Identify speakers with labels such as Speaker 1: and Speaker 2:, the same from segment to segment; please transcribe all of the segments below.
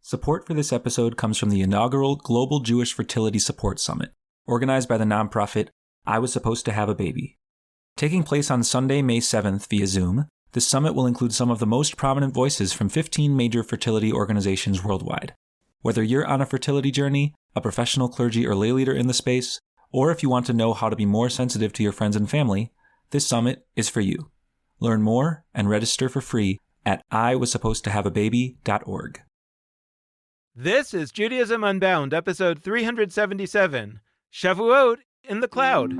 Speaker 1: Support for this episode comes from the inaugural Global Jewish Fertility Support Summit, organized by the nonprofit I Was Supposed to Have a Baby. Taking place on Sunday, May 7th via Zoom, this summit will include some of the most prominent voices from 15 major fertility organizations worldwide. Whether you're on a fertility journey, a professional clergy or lay leader in the space, or if you want to know how to be more sensitive to your friends and family, this summit is for you. Learn more and register for free at iwassupposedtohaveababy.org.
Speaker 2: This is Judaism Unbound, episode 377, Shavuot in the Cloud.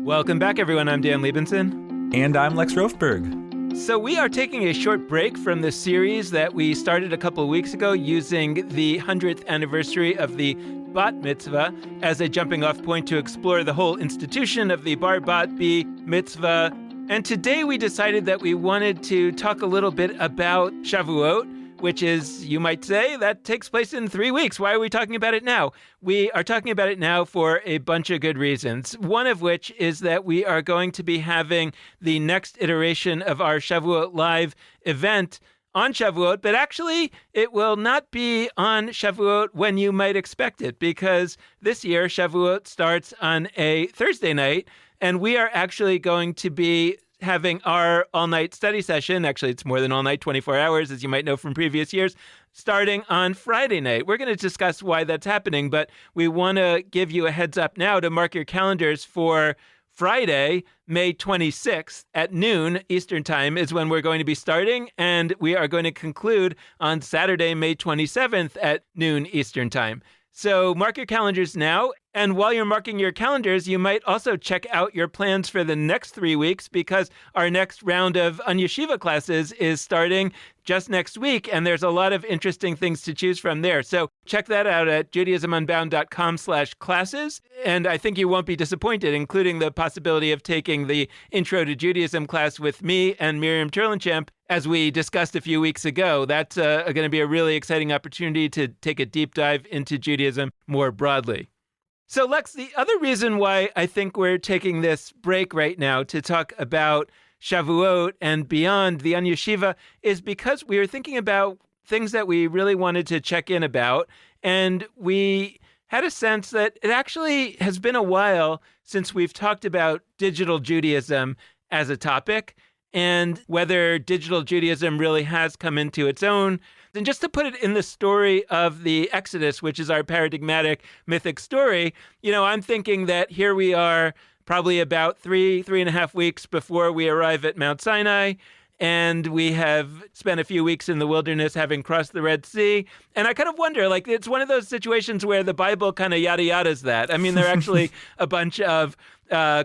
Speaker 2: Welcome back, everyone. I'm Dan Liebenson.
Speaker 1: And I'm Lex Rofberg.
Speaker 2: So we are taking a short break from the series that we started a couple of weeks ago using the 100th anniversary of the Bat Mitzvah as a jumping off point to explore the whole institution of the Bar Bat Bi Mitzvah. And today we decided that we wanted to talk a little bit about Shavuot, which is, you might say, that takes place in 3 weeks. Why are we talking about it now? We are talking about it now for a bunch of good reasons. One of which is that we are going to be having the next iteration of our Shavuot Live event on Shavuot, but actually it will not be on Shavuot when you might expect it, because this year Shavuot starts on a Thursday night, and we are actually going to be having our all-night study session. Actually, it's more than all night, 24 hours, as you might know from previous years, starting on Friday night. We're going to discuss why that's happening, but we want to give you a heads up now to mark your calendars for Friday, May 26th at noon Eastern Time is when we're going to be starting, and we are going to conclude on Saturday, May 27th at noon Eastern Time. So mark your calendars now. And while you're marking your calendars, you might also check out your plans for the next 3 weeks, because our next round of Yeshiva classes is starting just next week, and there's a lot of interesting things to choose from there. So check that out at judaismunbound.com/classes. And I think you won't be disappointed, including the possibility of taking the Intro to Judaism class with me and Miriam Turlinchamp, as we discussed a few weeks ago. That's going to be a really exciting opportunity to take a deep dive into Judaism more broadly. So, Lex, the other reason why I think we're taking this break right now to talk about Shavuot and beyond the Yeshiva is because we were thinking about things that we really wanted to check in about, and we had a sense that it actually has been a while since we've talked about digital Judaism as a topic, and whether digital Judaism really has come into its own. And just to put it in the story of the Exodus, which is our paradigmatic mythic story, I'm thinking that here we are probably about three and a half weeks before we arrive at Mount Sinai, and we have spent a few weeks in the wilderness having crossed the Red Sea. And I kind of wonder, it's one of those situations where the Bible kind of yada yadas that. I mean, there are actually a bunch of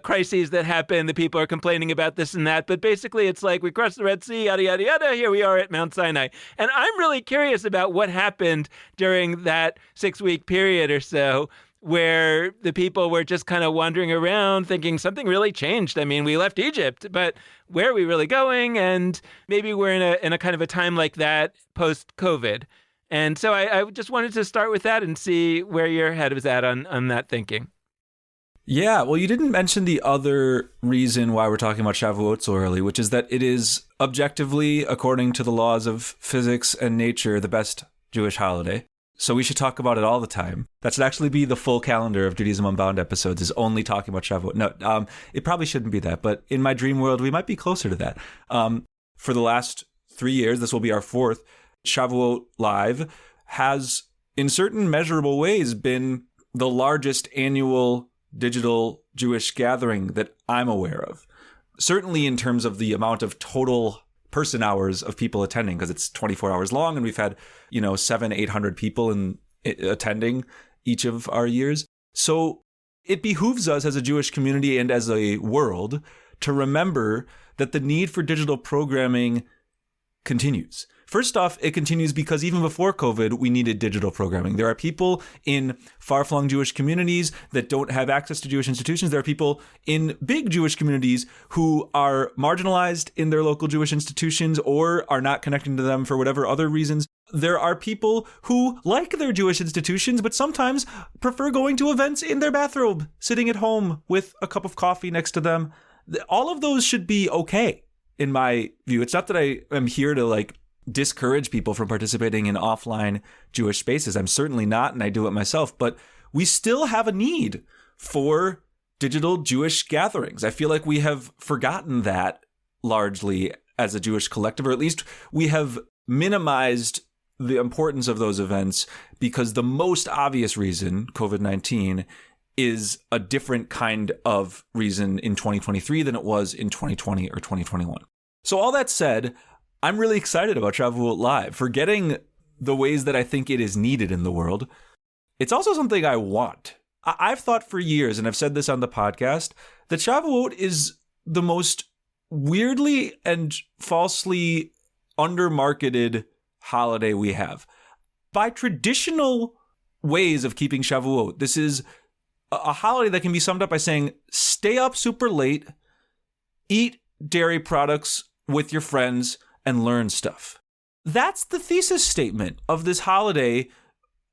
Speaker 2: crises that happen. The people are complaining about this and that. But basically, it's like we crossed the Red Sea, yada, yada, yada. Here we are at Mount Sinai. And I'm really curious about what happened during that 6-week period or so, where the people were just kind of wandering around thinking something really changed. I mean, we left Egypt, but where are we really going? And maybe we're in a kind of a time like that post-COVID. And so I just wanted to start with that and see where your head was at on that thinking.
Speaker 1: Yeah, well, you didn't mention the other reason why we're talking about Shavuot so early, which is that it is objectively, according to the laws of physics and nature, the best Jewish holiday. So we should talk about it all the time. That should actually be the full calendar of Judaism Unbound episodes, is only talking about Shavuot. No, it probably shouldn't be that, but in my dream world, we might be closer to that. For the last 3 years, this will be our 4th, Shavuot Live has, in certain measurable ways, been the largest annual digital Jewish gathering that I'm aware of. Certainly in terms of the amount of total person hours of people attending, because it's 24 hours long, and we've had, 700-800 people attending each of our years. So it behooves us as a Jewish community and as a world to remember that the need for digital programming continues. First off, it continues because even before COVID, we needed digital programming. There are people in far-flung Jewish communities that don't have access to Jewish institutions. There are people in big Jewish communities who are marginalized in their local Jewish institutions or are not connecting to them for whatever other reasons. There are people who like their Jewish institutions, but sometimes prefer going to events in their bathrobe, sitting at home with a cup of coffee next to them. All of those should be okay, in my view. It's not that I am here to discourage people from participating in offline Jewish spaces. I'm certainly not, and I do it myself. But we still have a need for digital Jewish gatherings. I feel like we have forgotten that largely as a Jewish collective, or at least we have minimized the importance of those events because the most obvious reason, COVID-19, is a different kind of reason in 2023 than it was in 2020 or 2021. So all that said, I'm really excited about Shavuot Live. Forgetting the ways that I think it is needed in the world, it's also something I want. I've thought for years, and I've said this on the podcast, that Shavuot is the most weirdly and falsely undermarketed holiday we have. By traditional ways of keeping Shavuot, this is a holiday that can be summed up by saying, stay up super late, eat dairy products with your friends, and learn stuff. That's the thesis statement of this holiday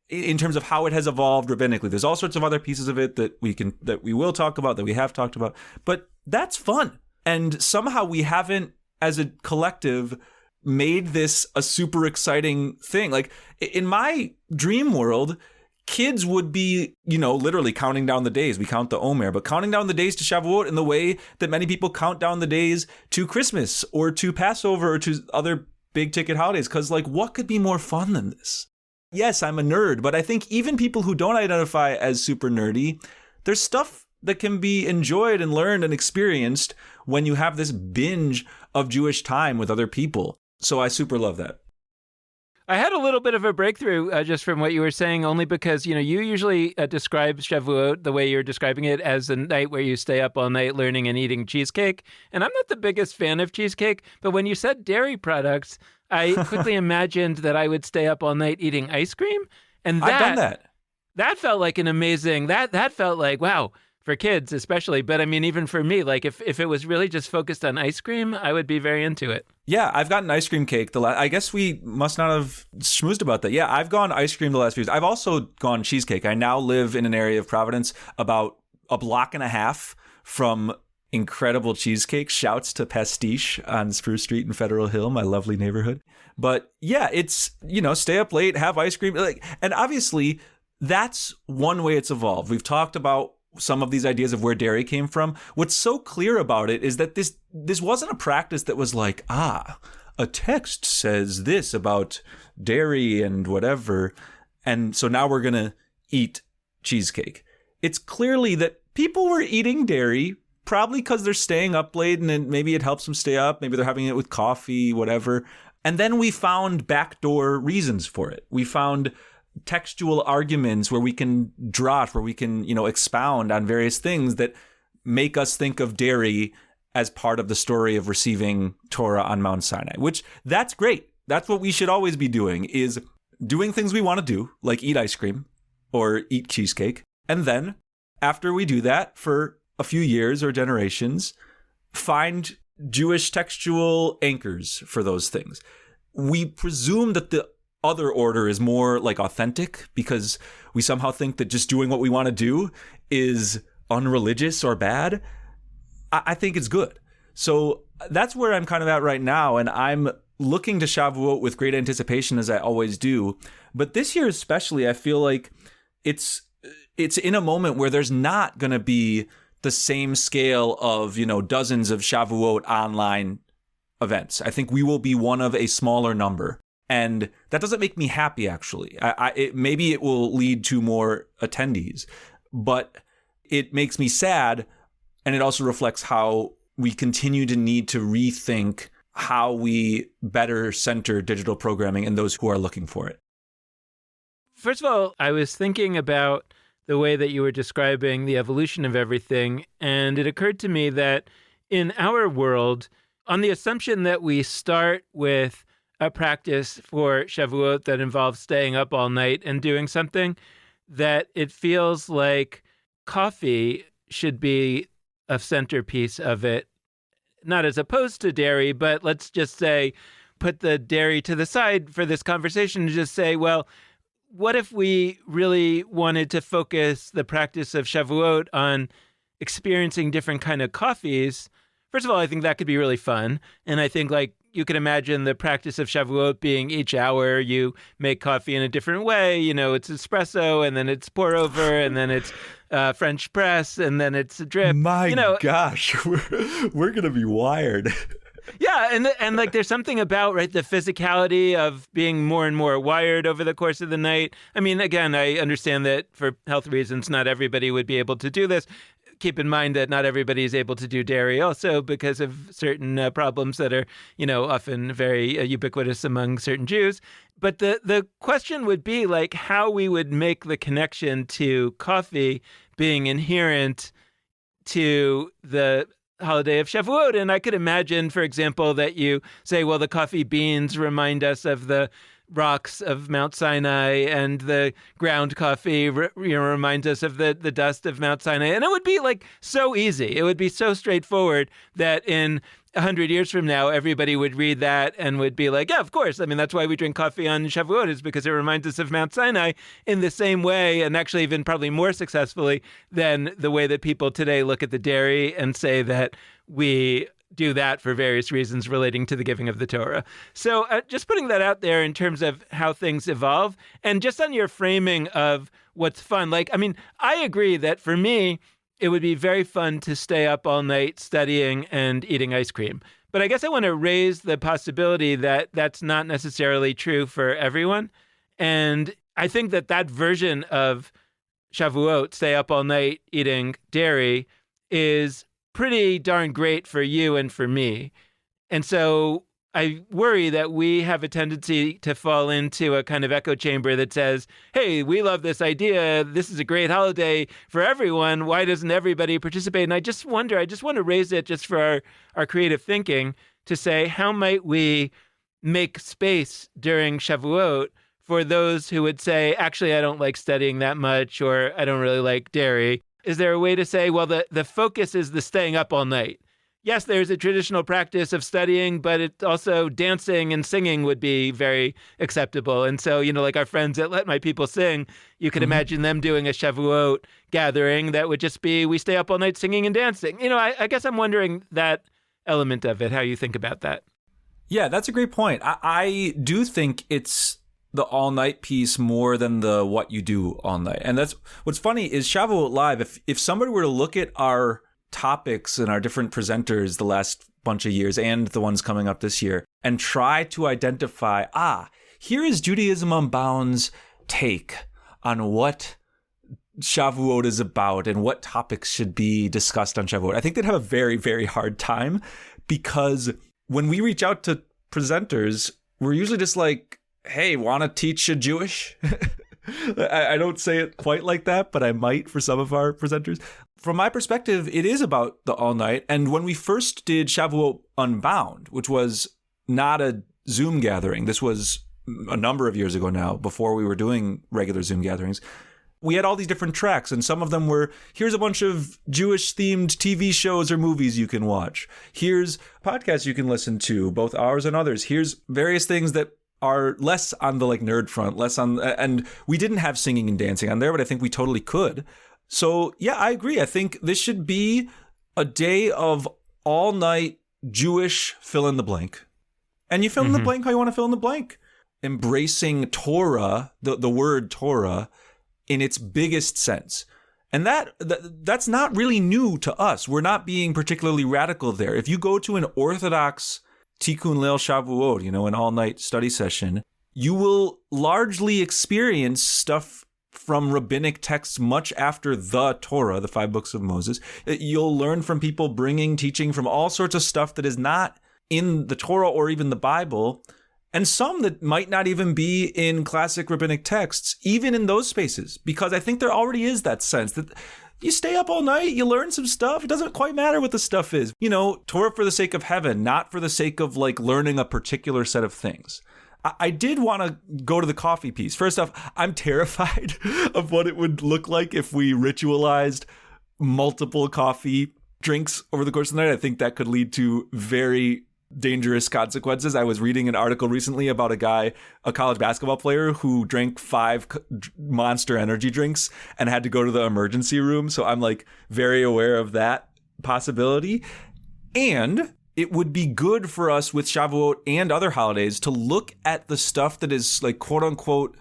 Speaker 1: in terms of how it has evolved rabbinically. There's all sorts of other pieces of it that we will talk about, that we have talked about, but that's fun. And somehow we haven't, as a collective, made this a super exciting thing. Like in my dream world, kids would be, literally counting down the days. We count the Omer, but counting down the days to Shavuot in the way that many people count down the days to Christmas or to Passover or to other big ticket holidays. Because what could be more fun than this? Yes, I'm a nerd, but I think even people who don't identify as super nerdy, there's stuff that can be enjoyed and learned and experienced when you have this binge of Jewish time with other people. So I super love that.
Speaker 2: I had a little bit of a breakthrough just from what you were saying, only because, you usually describe Shavuot the way you're describing it as a night where you stay up all night learning and eating cheesecake. And I'm not the biggest fan of cheesecake, but when you said dairy products, I quickly imagined that I would stay up all night eating ice cream. And
Speaker 1: I've done that.
Speaker 2: That felt like an amazing, that felt like, wow, for kids especially. But I mean, even for me, if it was really just focused on ice cream, I would be very into it.
Speaker 1: Yeah, I've gotten ice cream cake. I guess we must not have schmoozed about that. Yeah, I've gone ice cream the last few years. I've also gone cheesecake. I now live in an area of Providence about a block and a half from incredible cheesecake. Shouts to Pastiche on Spruce Street in Federal Hill, my lovely neighborhood. But yeah, it's, stay up late, have ice cream. And obviously, that's one way it's evolved. We've talked about some of these ideas of where dairy came from. What's so clear about it is that this wasn't a practice that was like, a text says this about dairy and whatever, and so now we're going to eat cheesecake. It's clearly that people were eating dairy probably because they're staying up late and then maybe it helps them stay up. Maybe they're having it with coffee, whatever. And then we found backdoor reasons for it. We found textual arguments where we can draught, where we can, expound on various things that make us think of dairy as part of the story of receiving Torah on Mount Sinai, which that's great. That's what we should always be doing, is doing things we want to do, like eat ice cream or eat cheesecake. And then after we do that for a few years or generations, find Jewish textual anchors for those things. We presume that the other order is more authentic because we somehow think that just doing what we want to do is unreligious or bad. I think it's good. So that's where I'm kind of at right now. And I'm looking to Shavuot with great anticipation, as I always do. But this year especially, I feel like it's in a moment where there's not going to be the same scale of, dozens of Shavuot online events. I think we will be one of a smaller number. And that doesn't make me happy, actually. Maybe it will lead to more attendees, but it makes me sad. And it also reflects how we continue to need to rethink how we better center digital programming and those who are looking for it.
Speaker 2: First of all, I was thinking about the way that you were describing the evolution of everything. And it occurred to me that in our world, on the assumption that we start with a practice for Shavuot that involves staying up all night and doing something, that it feels like coffee should be a centerpiece of it, not as opposed to dairy, but let's just say, put the dairy to the side for this conversation and just say, well, what if we really wanted to focus the practice of Shavuot on experiencing different kind of coffees? First of all, I think that could be really fun. And I think you can imagine the practice of Shavuot being each hour you make coffee in a different way. It's espresso, and then it's pour over, and then it's French press, and then it's a drip.
Speaker 1: My gosh, we're going to be wired.
Speaker 2: Yeah, and like there's something about, right, the physicality of being more and more wired over the course of the night. I mean, again, I understand that for health reasons, not everybody would be able to do this. Keep in mind that not everybody is able to do dairy also because of certain problems that are, often very ubiquitous among certain Jews. But the question would be like how we would make the connection to coffee being inherent to the holiday of Shavuot. And I could imagine, for example, that you say, well, the coffee beans remind us of the rocks of Mount Sinai, and the ground coffee reminds us of the dust of Mount Sinai. And it would be like so easy. It would be so straightforward that in 100 years from now, everybody would read that and would be like, yeah, of course. I mean, that's why we drink coffee on Shavuot, is because it reminds us of Mount Sinai in the same way, and actually even probably more successfully than the way that people today look at the dairy and say that we do that for various reasons relating to the giving of the Torah. So just putting that out there in terms of how things evolve, and just on your framing of what's fun. Like, I mean, I agree that for me, it would be very fun to stay up all night studying and eating ice cream. But I guess I want to raise the possibility that that's not necessarily true for everyone. And I think that version of Shavuot, stay up all night eating dairy, is pretty darn great for you and for me. And so I worry that we have a tendency to fall into a kind of echo chamber that says, hey, we love this idea. This is a great holiday for everyone. Why doesn't everybody participate? And I just want to raise it just for our creative thinking to say, how might we make space during Shavuot for those who would say, actually, I don't like studying that much, or I don't really like dairy. Is there a way to say, well, the focus is the staying up all night? Yes, there's a traditional practice of studying, but it also dancing and singing would be very acceptable. And so, like our friends at Let My People Sing, you could imagine them doing a Shavuot gathering that would just be, we stay up all night singing and dancing. I guess I'm wondering that element of it, how you think about that.
Speaker 1: Yeah, that's a great point. I do think it's the all-night piece more than the what you do all night. And that's what's funny is Shavuot Live, if somebody were to look at our topics and our different presenters the last bunch of years and the ones coming up this year and try to identify, here is Judaism Unbound's take on what Shavuot is about and what topics should be discussed on Shavuot. I think they'd have a very, very hard time, because when we reach out to presenters, we're usually just like, hey, want to teach a Jewish? I don't say it quite like that, but I might for some of our presenters. From my perspective, it is about the all night. And when we first did Shavuot Unbound, which was not a Zoom gathering, this was a number of years ago now, before we were doing regular Zoom gatherings, we had all these different tracks, and some of them were, here's a bunch of Jewish-themed TV shows or movies you can watch. Here's podcasts you can listen to, both ours and others. Here's various things that are less on the nerd front, less on, and we didn't have singing and dancing on there, but I think we totally could. So yeah, I agree. I think this should be a day of all night Jewish fill in the blank. And you fill in the blank how you want to fill in the blank. Embracing Torah, the word Torah, in its biggest sense. And that's not really new to us. We're not being particularly radical there. If you go to an Orthodox Tikkun Leil Shavuot, an all-night study session, you will largely experience stuff from rabbinic texts much after the Torah, the 5 books of Moses. You'll learn from people bringing teaching from all sorts of stuff that is not in the Torah or even the Bible, and some that might not even be in classic rabbinic texts, even in those spaces, because I think there already is that sense that you stay up all night, you learn some stuff. It doesn't quite matter what the stuff is. Torah for the sake of heaven, not for the sake of learning a particular set of things. I did want to go to the coffee piece. First off, I'm terrified of what it would look like if we ritualized multiple coffee drinks over the course of the night. I think that could lead to very dangerous consequences. I was reading an article recently about a college basketball player who drank 5 Monster energy drinks and had to go to the emergency room. So I'm very aware of that possibility. And it would be good for us with Shavuot and other holidays to look at the stuff that is like quote unquote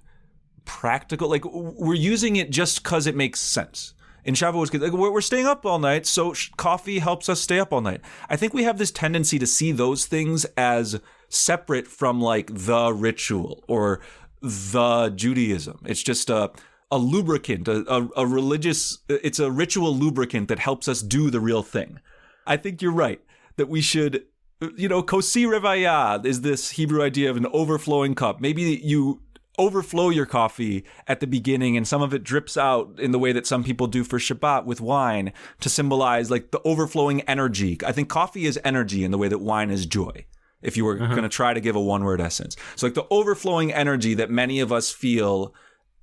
Speaker 1: practical. Like we're using it just because it makes sense. In Shavuot, like, we're staying up all night, so coffee helps us stay up all night. I think we have this tendency to see those things as separate from like the ritual or the Judaism. It's just a lubricant, a religious, it's a ritual lubricant that helps us do the real thing. I think you're right that we should, kosi revaya is this Hebrew idea of an overflowing cup. Maybe you overflow your coffee at the beginning and some of it drips out in the way that some people do for Shabbat with wine to symbolize like the overflowing energy. I think coffee is energy in the way that wine is joy, if you were going to try to give a one-word essence. So like the overflowing energy that many of us feel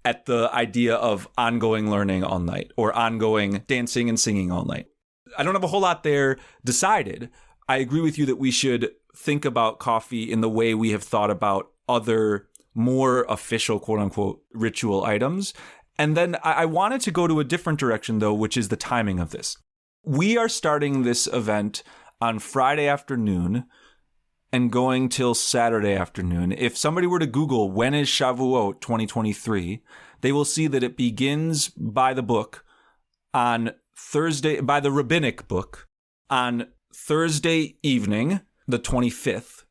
Speaker 1: at the idea of ongoing learning all night or ongoing dancing and singing all night. I don't have a whole lot there decided. I agree with you that we should think about coffee in the way we have thought about other more official, quote unquote, ritual items. And then I wanted to go to a different direction, though, which is the timing of this. We are starting this event on Friday afternoon and going till Saturday afternoon. If somebody were to Google when is Shavuot 2023, they will see that it begins by the book on Thursday, by the rabbinic book on Thursday evening, the 25th.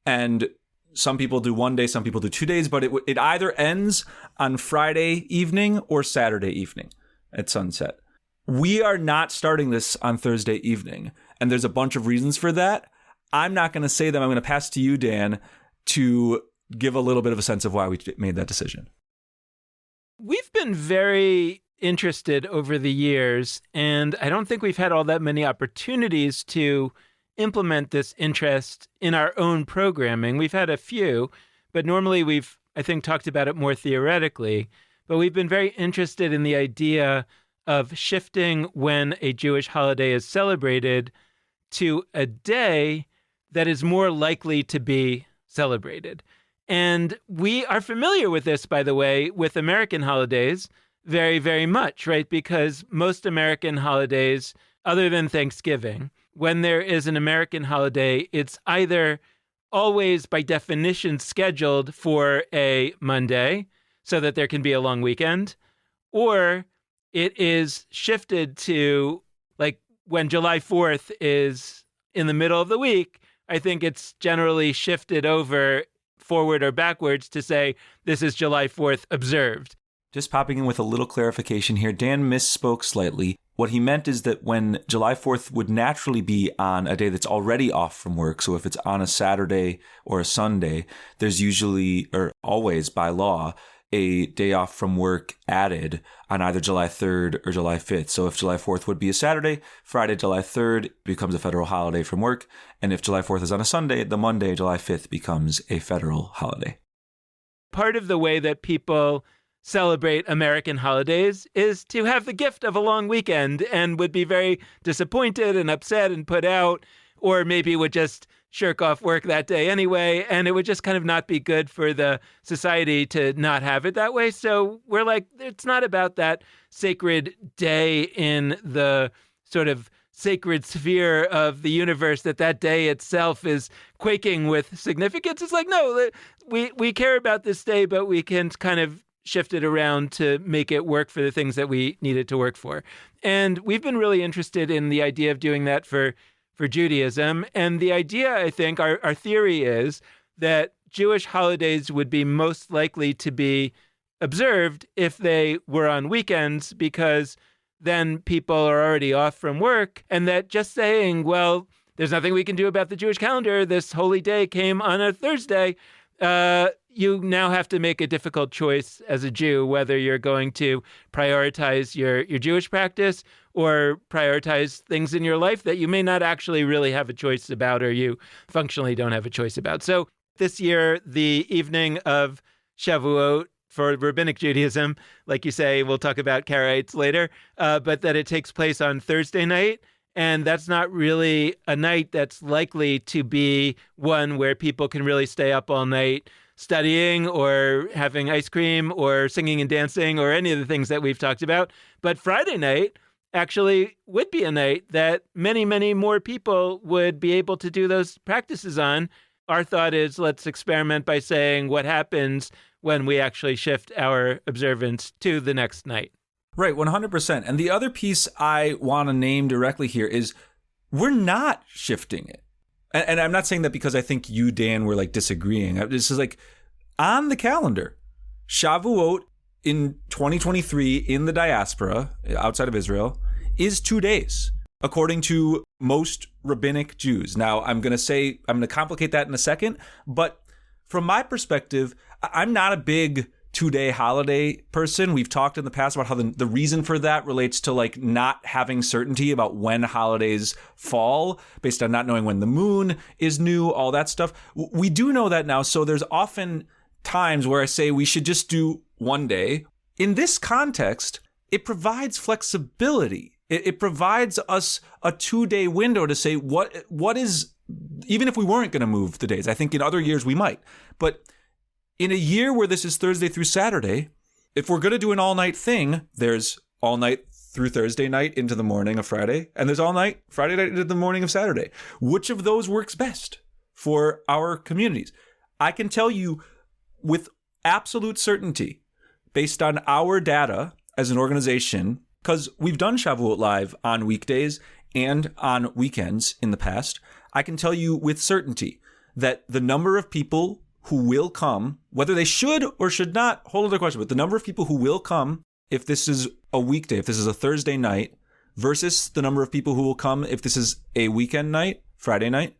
Speaker 1: And some people do one day, some people do 2 days, but it either ends on Friday evening or Saturday evening at sunset. We are not starting this on Thursday evening, and there's a bunch of reasons for that. I'm not going to say them. I'm going to pass to you, Dan, to give a little bit of a sense of why we made that decision.
Speaker 2: We've been very interested over the years, and I don't think we've had all that many opportunities to implement this interest in our own programming. We've had a few, but normally we've, I think, talked about it more theoretically. But we've been very interested in the idea of shifting when a Jewish holiday is celebrated to a day that is more likely to be celebrated. And we are familiar with this, by the way, with American holidays very, very much, right? Because most American holidays, other than Thanksgiving, when there is an American holiday, it's either always by definition scheduled for a Monday so that there can be a long weekend, or it is shifted to like when July 4th is in the middle of the week. I think it's generally shifted over forward or backwards to say this is July 4th observed.
Speaker 1: Just popping in with a little clarification here. Dan misspoke slightly. What he meant is that when July 4th would naturally be on a day that's already off from work, so if it's on a Saturday or a Sunday, there's usually, or always by law, a day off from work added on either July 3rd or July 5th. So if July 4th would be a Saturday, Friday, July 3rd becomes a federal holiday from work. And if July 4th is on a Sunday, the Monday, July 5th becomes a federal holiday.
Speaker 2: Part of the way that people celebrate American holidays is to have the gift of a long weekend and would be very disappointed and upset and put out, or maybe would just shirk off work that day anyway. And it would just kind of not be good for the society to not have it that way. So we're like, it's not about that sacred day in the sort of sacred sphere of the universe, that day itself is quaking with significance. It's like, no, we care about this day, but we can kind of shift it around to make it work for the things that we need it to work for. And we've been really interested in the idea of doing that for Judaism. And the idea, I think, our theory is that Jewish holidays would be most likely to be observed if they were on weekends, because then people are already off from work. And that just saying, well, there's nothing we can do about the Jewish calendar, this holy day came on a Thursday, you now have to make a difficult choice as a Jew, whether you're going to prioritize your Jewish practice or prioritize things in your life that you may not actually really have a choice about, or you functionally don't have a choice about. So this year, the evening of Shavuot for Rabbinic Judaism, like you say, we'll talk about Karaites later, but that it takes place on Thursday night. And that's not really a night that's likely to be one where people can really stay up all night studying or having ice cream or singing and dancing or any of the things that we've talked about. But Friday night actually would be a night that many, many more people would be able to do those practices on. Our thought is, let's experiment by saying what happens when we actually shift our observance to the next night.
Speaker 1: Right, 100%. And the other piece I want to name directly here is we're not shifting it. And I'm not saying that because I think you, Dan, were like disagreeing. This is like on the calendar. Shavuot in 2023 in the diaspora outside of Israel is 2 days, according to most rabbinic Jews. Now, I'm going to complicate that in a second, but from my perspective, I'm not a big 2-day holiday person. We've talked in the past about how the reason for that relates to like not having certainty about when holidays fall based on not knowing when the moon is new, all that stuff. We do know that now. So there's often times where I say we should just do 1 day. In this context, it provides flexibility. It provides us a 2-day window to say what is, even if we weren't going to move the days. I think in other years we might, but in a year where this is Thursday through Saturday, if we're going to do an all-night thing, there's all night through Thursday night into the morning of Friday, and there's all night Friday night into the morning of Saturday. Which of those works best for our communities? I can tell you with absolute certainty, based on our data as an organization, because we've done Shavuot Live on weekdays and on weekends in the past, I can tell you with certainty that the number of people who will come, whether they should or should not, whole other question, but the number of people who will come if this is a weekday, if this is a Thursday night, versus the number of people who will come if this is a weekend night, Friday night,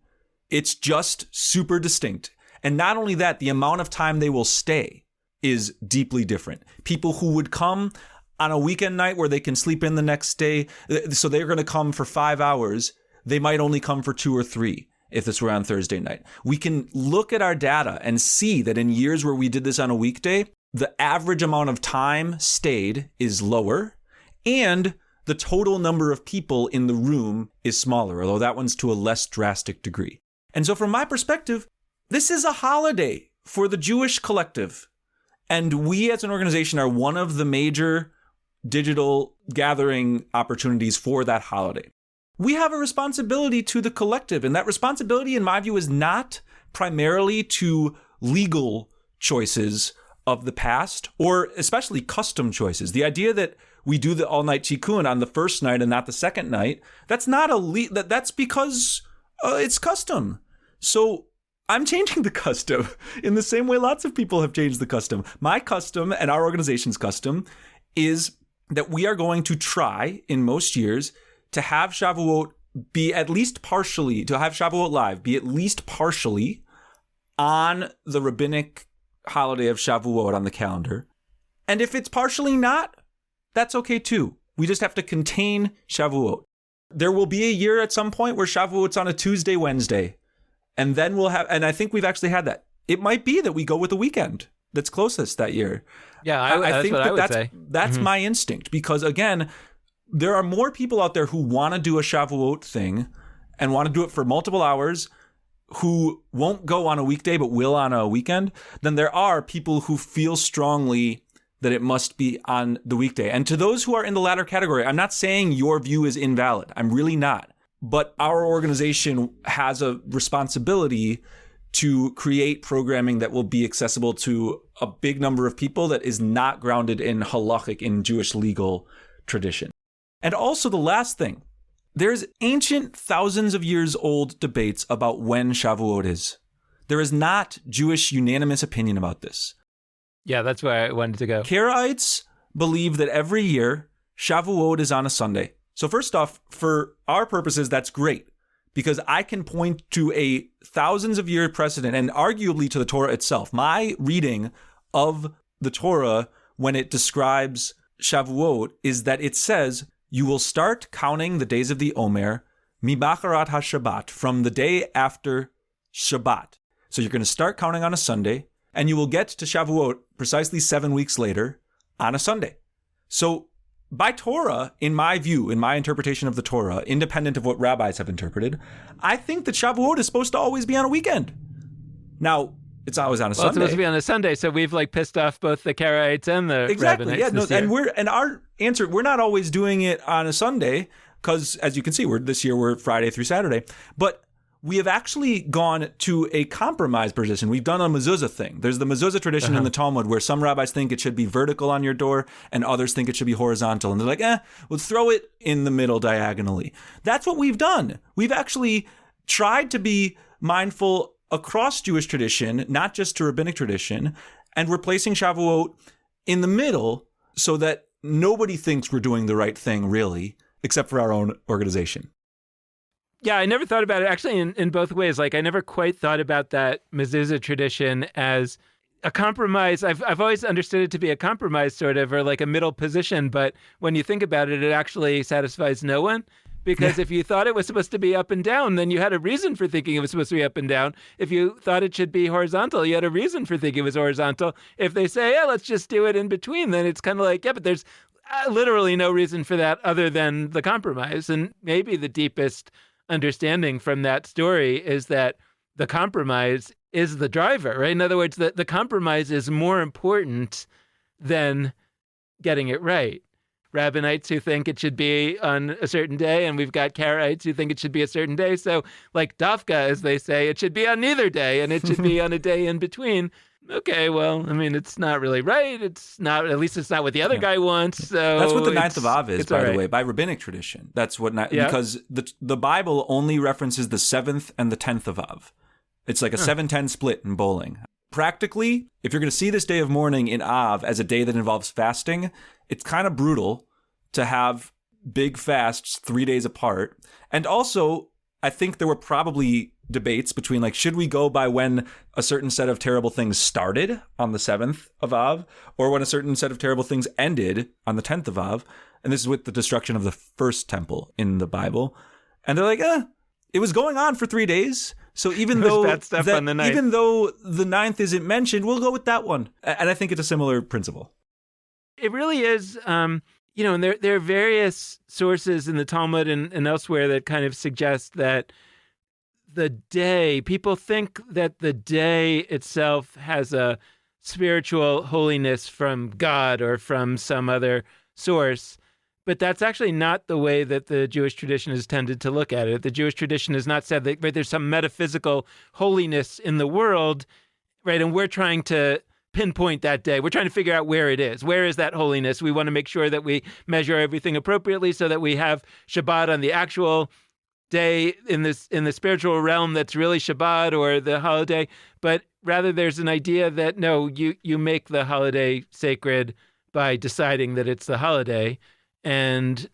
Speaker 1: it's just super distinct. And not only that, the amount of time they will stay is deeply different. People who would come on a weekend night where they can sleep in the next day, so they're going to come for 5 hours, they might only come for 2 or 3. If this were on Thursday night. We can look at our data and see that in years where we did this on a weekday, the average amount of time stayed is lower and the total number of people in the room is smaller, although that one's to a less drastic degree. And so from my perspective, this is a holiday for the Jewish collective. And we as an organization are one of the major digital gathering opportunities for that holiday. We have a responsibility to the collective, and that responsibility, in my view, is not primarily to legal choices of the past, or especially custom choices. The idea that we do the all-night tikkun on the first night and not the second night, that's not that's because it's custom. So I'm changing the custom in the same way lots of people have changed the custom. My custom and our organization's custom is that we are going to try in most years to have Shavuot be at least partially, to have Shavuot Live be at least partially on the rabbinic holiday of Shavuot on the calendar. And if it's partially not, that's okay too. We just have to contain Shavuot. There will be a year at some point where Shavuot's on a Tuesday, Wednesday. And then we'll have, and I think we've actually had that. It might be that we go with the weekend that's closest that year.
Speaker 2: Yeah, I think
Speaker 1: that's my instinct, because again, there are more people out there who want to do a Shavuot thing and want to do it for multiple hours who won't go on a weekday but will on a weekend than there are people who feel strongly that it must be on the weekday. And to those who are in the latter category, I'm not saying your view is invalid. I'm really not. But our organization has a responsibility to create programming that will be accessible to a big number of people that is not grounded in halachic, in Jewish legal tradition. And also the last thing, there's ancient, thousands of years old debates about when Shavuot is. There is not Jewish unanimous opinion about this.
Speaker 2: Yeah, that's where I wanted to go.
Speaker 1: Karaites believe that every year Shavuot is on a Sunday. So first off, for our purposes, that's great, because I can point to a thousands of year precedent and arguably to the Torah itself. My reading of the Torah when it describes Shavuot is that it says, you will start counting the days of the Omer, mibacharat HaShabbat, from the day after Shabbat. So you're going to start counting on a Sunday, and you will get to Shavuot precisely 7 weeks later on a Sunday. So by Torah, in my view, in my interpretation of the Torah, independent of what rabbis have interpreted, I think that Shavuot is supposed to always be on a weekend. Now, It's always on a
Speaker 2: Well,
Speaker 1: Sunday.
Speaker 2: it's supposed to be on a Sunday, so we've like pissed off both the Karaites and the
Speaker 1: Exactly.
Speaker 2: Rabbinites this year.
Speaker 1: And our answer, we're not always doing it on a Sunday because, as you can see, this year we're Friday through Saturday. But we have actually gone to a compromise position. We've done a mezuzah thing. There's the mezuzah tradition in the Talmud where some rabbis think it should be vertical on your door and others think it should be horizontal. And they're like, we'll throw it in the middle diagonally. That's what we've done. We've actually tried to be mindful across Jewish tradition, not just to rabbinic tradition, and we're placing Shavuot in the middle so that nobody thinks we're doing the right thing, really, except for our own organization.
Speaker 2: Yeah, I never thought about it actually in both ways. Like, I never quite thought about that mezuzah tradition as a compromise. I've always understood it to be a compromise, sort of, or like a middle position. But when you think about it, it actually satisfies no one. Because if you thought it was supposed to be up and down, then you had a reason for thinking it was supposed to be up and down. If you thought it should be horizontal, you had a reason for thinking it was horizontal. If they say, let's just do it in between, then it's kind of like, but there's literally no reason for that other than the compromise. And maybe the deepest understanding from that story is that the compromise is the driver, right? In other words, the compromise is more important than getting it right. Rabbinites who think it should be on a certain day, and we've got Karaites who think it should be a certain day. So like Dafka, as they say, it should be on neither day, and it should be on a day in between. Okay, well, I mean, it's not really right. It's not, at least it's not what the other guy wants. So
Speaker 1: that's what the ninth of Av is, by
Speaker 2: the
Speaker 1: way, by rabbinic tradition. That's what, because the Bible only references the 7th and the 10th of Av. It's like a 7-10 split in bowling. Practically, if you're going to see this day of mourning in Av as a day that involves fasting, it's kind of brutal to have big fasts 3 days apart. And also, I think there were probably debates between, like, should we go by when a certain set of terrible things started on the 7th of Av, or when a certain set of terrible things ended on the 10th of Av? And this is with the destruction of the first temple in the Bible. And they're like, it was going on for 3 days. So even though even though the 9th isn't mentioned, we'll go with that one. And I think it's a similar principle.
Speaker 2: It really is, and there are various sources in the Talmud and elsewhere that kind of suggest that the day, people think that the day itself has a spiritual holiness from God or from some other source. But that's actually not the way that the Jewish tradition has tended to look at it. The Jewish tradition has not said that there's some metaphysical holiness in the world, right? And we're trying to pinpoint that day. We're trying to figure out where it is. Where is that holiness? We want to make sure that we measure everything appropriately so that we have Shabbat on the actual day in the spiritual realm that's really Shabbat or the holiday. But rather, there's an idea that, no, you make the holiday sacred by deciding that it's the holiday. And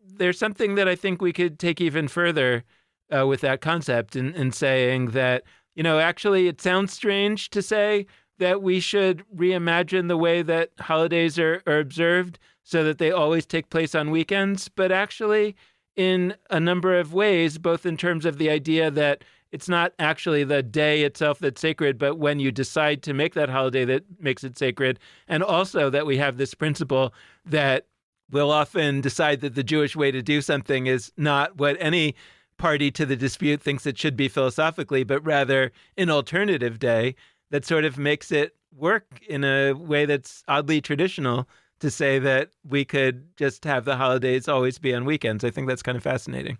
Speaker 2: there's something that I think we could take even further with that concept in saying that, actually it sounds strange to say that we should reimagine the way that holidays are observed so that they always take place on weekends. But actually, in a number of ways, both in terms of the idea that it's not actually the day itself that's sacred, but when you decide to make that holiday that makes it sacred. And also that we have this principle that we'll often decide that the Jewish way to do something is not what any party to the dispute thinks it should be philosophically, but rather an alternative day that sort of makes it work in a way that's oddly traditional to say that we could just have the holidays always be on weekends. I think that's kind of fascinating.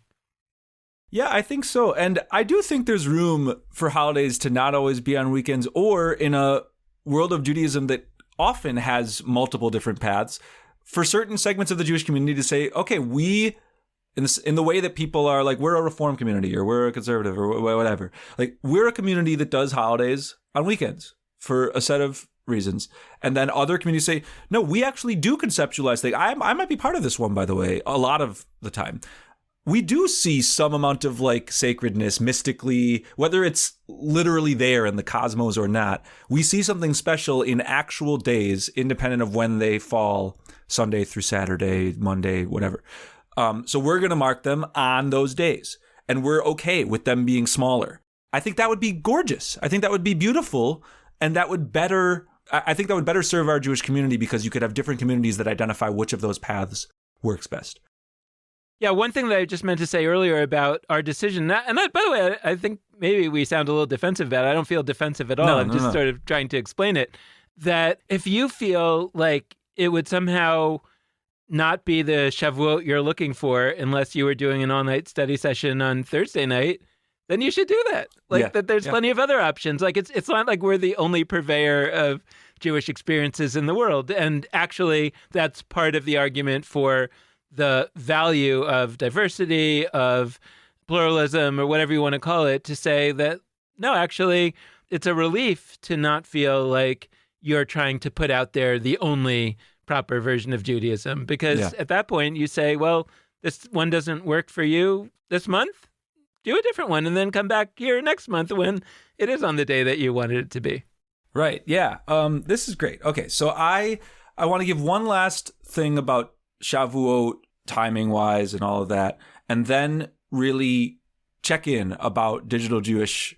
Speaker 1: Yeah, I think so. And I do think there's room for holidays to not always be on weekends, or in a world of Judaism that often has multiple different paths, for certain segments of the Jewish community to say, okay, we, in the way that people are like, we're a reform community or we're a conservative or whatever, like we're a community that does holidays on weekends for a set of reasons. And then other communities say, no, we actually do conceptualize things. I might be part of this one, by the way, a lot of the time. We do see some amount of like sacredness mystically, whether it's literally there in the cosmos or not. We see something special in actual days, independent of when they fall, Sunday through Saturday, Monday, whatever. So we're going to mark them on those days, and we're okay with them being smaller. I think that would be gorgeous. I think that would be beautiful, and that would better, I think that would better serve our Jewish community, because you could have different communities that identify which of those paths works best.
Speaker 2: Yeah, one thing that I just meant to say earlier about our decision, by the way, I think maybe we sound a little defensive about it. I don't feel defensive at all. I'm just sort of trying to explain it. That if you feel like it would somehow not be the Shavuot you're looking for unless you were doing an all-night study session on Thursday night, then you should do that. That there's plenty of other options. Like it's not like we're the only purveyor of Jewish experiences in the world. And actually, that's part of the argument for the value of diversity, of pluralism, or whatever you want to call it, to say that, no, actually, it's a relief to not feel like you're trying to put out there the only proper version of Judaism. Because at that point, you say, well, this one doesn't work for you this month, do a different one, and then come back here next month when it is on the day that you wanted it to be.
Speaker 1: Right, yeah. This is great. Okay, so I want to give one last thing about Shavuot timing-wise and all of that, and then really check in about digital Jewish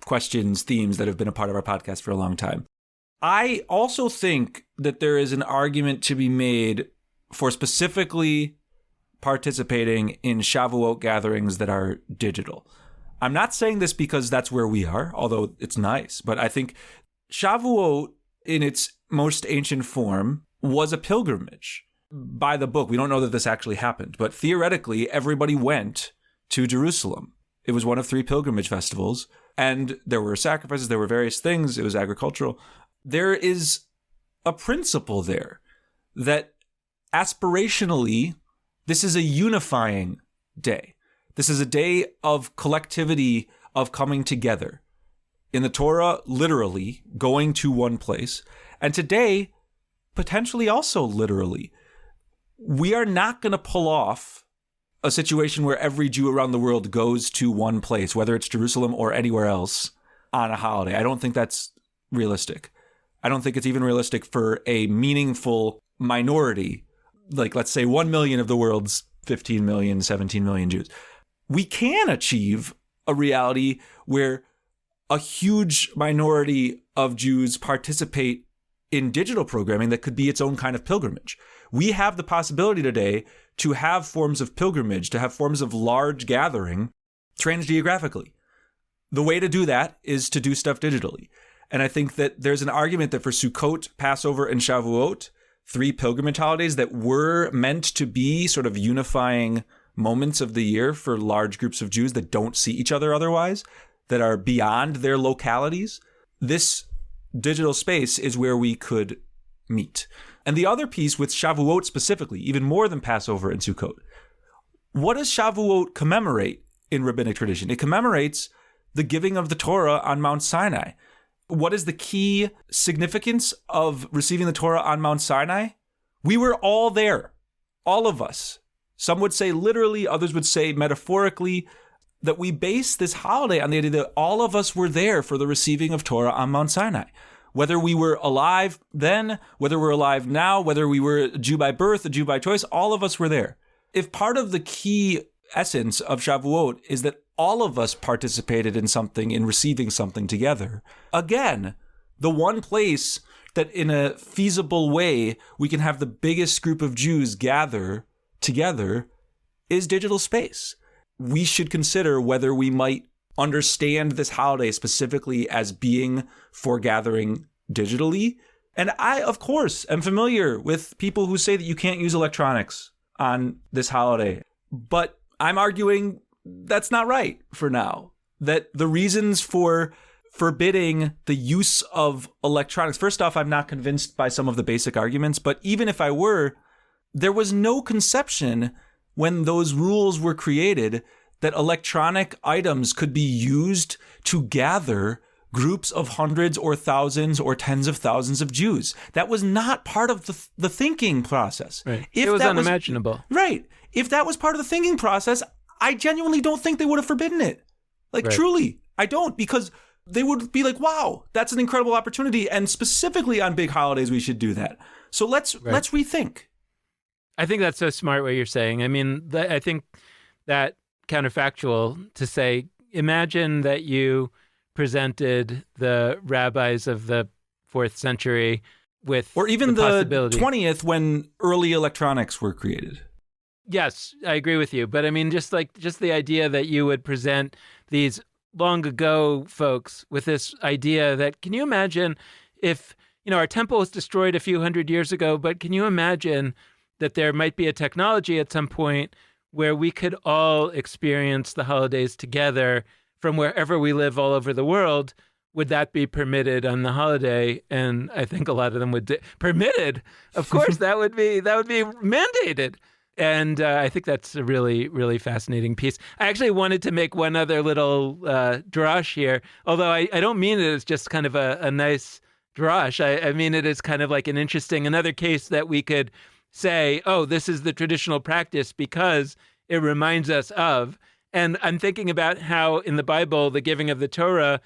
Speaker 1: questions, themes that have been a part of our podcast for a long time. I also think that there is an argument to be made for specifically participating in Shavuot gatherings that are digital. I'm not saying this because that's where we are, although it's nice, but I think Shavuot in its most ancient form was a pilgrimage. By the book, we don't know that this actually happened, but theoretically, everybody went to Jerusalem. It was one of 3 pilgrimage festivals, and there were sacrifices, there were various things, it was agricultural. There is a principle there that aspirationally, this is a unifying day. This is a day of collectivity, of coming together. In the Torah, literally, going to one place. And today, potentially also literally. We are not going to pull off a situation where every Jew around the world goes to one place, whether it's Jerusalem or anywhere else, on a holiday. I don't think that's realistic. I don't think it's even realistic for a meaningful minority, like let's say 1 million of the world's 15 million, 17 million Jews. We can achieve a reality where a huge minority of Jews participate in digital programming that could be its own kind of pilgrimage. We have the possibility today to have forms of pilgrimage, to have forms of large gathering transgeographically. The way to do that is to do stuff digitally. And I think that there's an argument that for Sukkot, Passover, and Shavuot, 3 pilgrimage holidays that were meant to be sort of unifying moments of the year for large groups of Jews that don't see each other otherwise, that are beyond their localities, this digital space is where we could meet. And the other piece with Shavuot specifically, even more than Passover and Sukkot, what does Shavuot commemorate in rabbinic tradition? It commemorates the giving of the Torah on Mount Sinai. What is the key significance of receiving the Torah on Mount Sinai? We were all there, all of us. Some would say literally, others would say metaphorically, that we base this holiday on the idea that all of us were there for the receiving of Torah on Mount Sinai. Whether we were alive then, whether we're alive now, whether we were a Jew by birth, a Jew by choice, all of us were there. If part of the key essence of Shavuot is that all of us participated in something, in receiving something together, again, the one place that in a feasible way we can have the biggest group of Jews gather together is digital space. We should consider whether we might understand this holiday specifically as being for gathering digitally. And I, of course, am familiar with people who say that you can't use electronics on this holiday. But I'm arguing that's not right for now. That the reasons for forbidding the use of electronics, first off, I'm not convinced by some of the basic arguments, but even if I were, there was no conception when those rules were created that electronic items could be used to gather groups of hundreds or thousands or tens of thousands of Jews. That was not part of the thinking process.
Speaker 2: Right. It was unimaginable.
Speaker 1: Right. If that was part of the thinking process, I genuinely don't think they would have forbidden it. Like, right. Truly, I don't, because they would be like, wow, that's an incredible opportunity. And specifically on big holidays, we should do that. So let's rethink.
Speaker 2: I think that's so smart what you're saying. I mean, I think that counterfactual to say, imagine that you presented the rabbis of the 4th century with
Speaker 1: or even
Speaker 2: the possibility.
Speaker 1: 20th when early electronics were created.
Speaker 2: Yes, I agree with you. But I mean, just the idea that you would present these long ago folks with this idea that, can you imagine if, our temple was destroyed a few hundred years ago, but can you imagine that there might be a technology at some point where we could all experience the holidays together from wherever we live all over the world? Would that be permitted on the holiday? And I think a lot of them would permitted. Of course, that would be mandated. And I think that's a really, really fascinating piece. I actually wanted to make one other little drush here, although I don't mean it as just kind of a nice drush. I mean it as kind of like another case that we could say, oh, this is the traditional practice because it reminds us of. And I'm thinking about how in the Bible, the giving of the Torah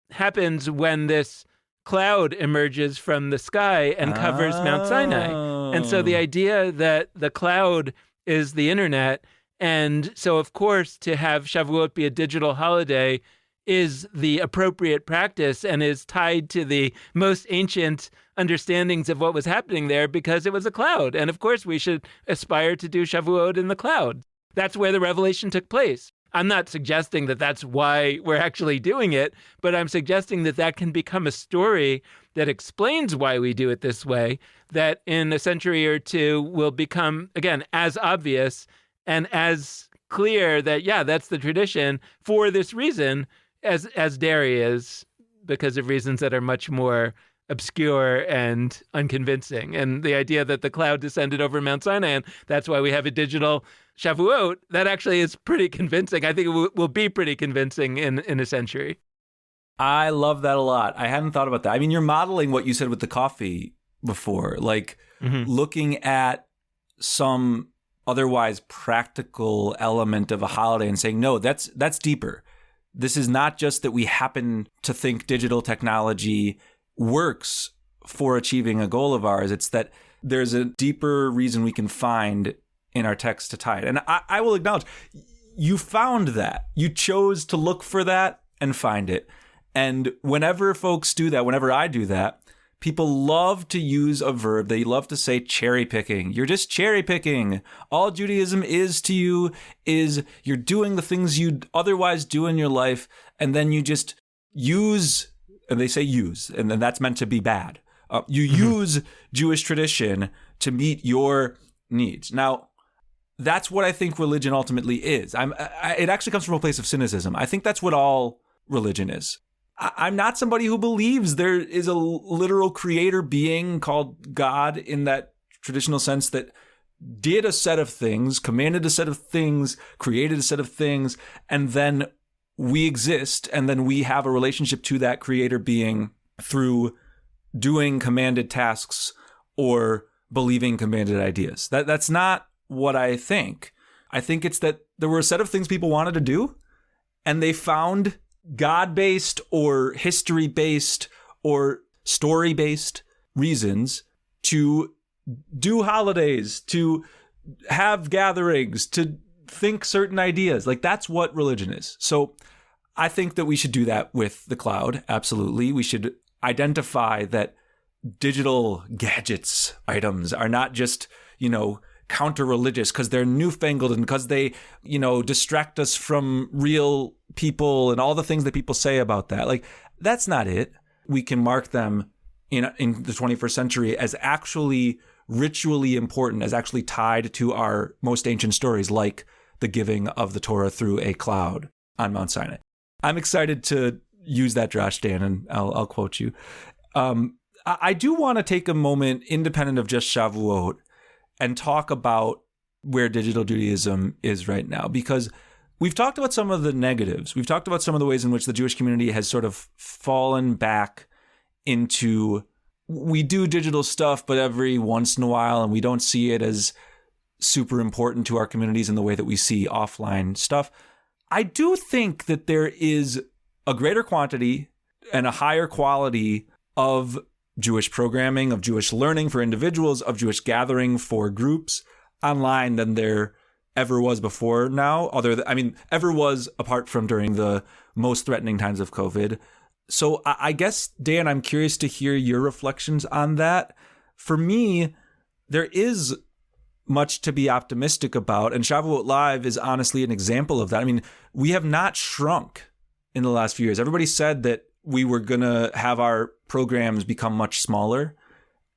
Speaker 2: happens when this cloud emerges from the sky and covers Mount Sinai. And so the idea that the cloud is the internet, and so of course to have Shavuot be a digital holiday is the appropriate practice and is tied to the most ancient understandings of what was happening there because it was a cloud. And of course we should aspire to do Shavuot in the cloud. That's where the revelation took place. I'm not suggesting that that's why we're actually doing it, but I'm suggesting that that can become a story that explains why we do it this way, that in a century or two will become, again, as obvious and as clear that, yeah, that's the tradition for this reason as dairy is, because of reasons that are much more obscure and unconvincing. And the idea that the cloud descended over Mount Sinai, and that's why we have a digital Shavuot, that actually is pretty convincing. I think it will be pretty convincing in a century.
Speaker 1: I love that a lot. I hadn't thought about that. I mean, you're modeling what you said with the coffee before, like looking at some otherwise practical element of a holiday and saying, no, that's deeper. This is not just that we happen to think digital technology works for achieving a goal of ours. It's that there's a deeper reason we can find in our text to tie it. And I will acknowledge, you found that. You chose to look for that and find it. And whenever folks do that, whenever I do that, people love to use a verb. They love to say cherry picking. You're just cherry picking. All Judaism is to you is you're doing the things you'd otherwise do in your life, and then you just use, and they say use, and then that's meant to be bad. You use Jewish tradition to meet your needs. Now, that's what I think religion ultimately is. It actually comes from a place of cynicism. I think that's what all religion is. I'm not somebody who believes there is a literal creator being called God in that traditional sense that did a set of things, commanded a set of things, created a set of things, and then we exist, and then we have a relationship to that creator being through doing commanded tasks or believing commanded ideas. That's not what I think. I think it's that there were a set of things people wanted to do, and they found God-based or history-based or story-based reasons to do holidays, to have gatherings, to think certain ideas. Like, that's what religion is. So I think that we should do that with the cloud. Absolutely. We should identify that digital gadgets items are not just, counter-religious because they're newfangled and because they, distract us from real people and all the things that people say about that. Like, that's not it. We can mark them in the 21st century as actually ritually important, as actually tied to our most ancient stories, like the giving of the Torah through a cloud on Mount Sinai. I'm excited to use that, Josh, Dan, and I'll quote you. I do want to take a moment, independent of just Shavuot, and talk about where digital Judaism is right now, because we've talked about some of the negatives. We've talked about some of the ways in which the Jewish community has sort of fallen back into, we do digital stuff, but every once in a while, and we don't see it as super important to our communities in the way that we see offline stuff. I do think that there is a greater quantity and a higher quality of Jewish programming, of Jewish learning for individuals, of Jewish gathering for groups online than there ever was before now. Ever was apart from during the most threatening times of COVID. So I guess, Dan, I'm curious to hear your reflections on that. For me, there is much to be optimistic about. And Shavuot Live is honestly an example of that. I mean, we have not shrunk in the last few years. Everybody said that we were going to have our programs become much smaller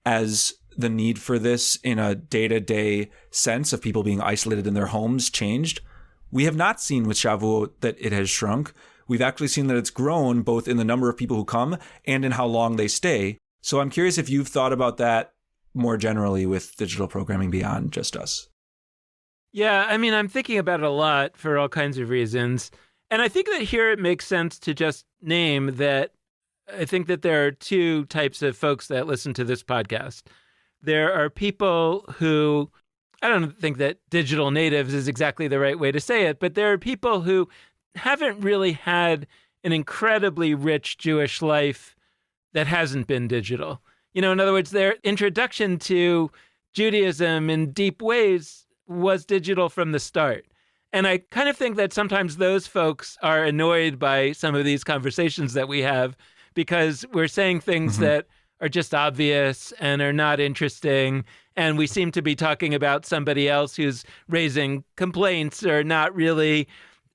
Speaker 1: as the need for this in a day-to-day sense of people being isolated in their homes changed. We have not seen with Shavuot that it has shrunk. We've actually seen that it's grown both in the number of people who come and in how long they stay. So I'm curious if you've thought about that more generally with digital programming beyond just us.
Speaker 2: Yeah, I mean, I'm thinking about it a lot for all kinds of reasons. And I think that here it makes sense to just name that I think that there are two types of folks that listen to this podcast. There are people who, I don't think that digital natives is exactly the right way to say it, but there are people who haven't really had an incredibly rich Jewish life that hasn't been digital. You know, in other words, their introduction to Judaism in deep ways was digital from the start. And I kind of think that sometimes those folks are annoyed by some of these conversations that we have because we're saying things that are just obvious and are not interesting. And we seem to be talking about somebody else who's raising complaints or not really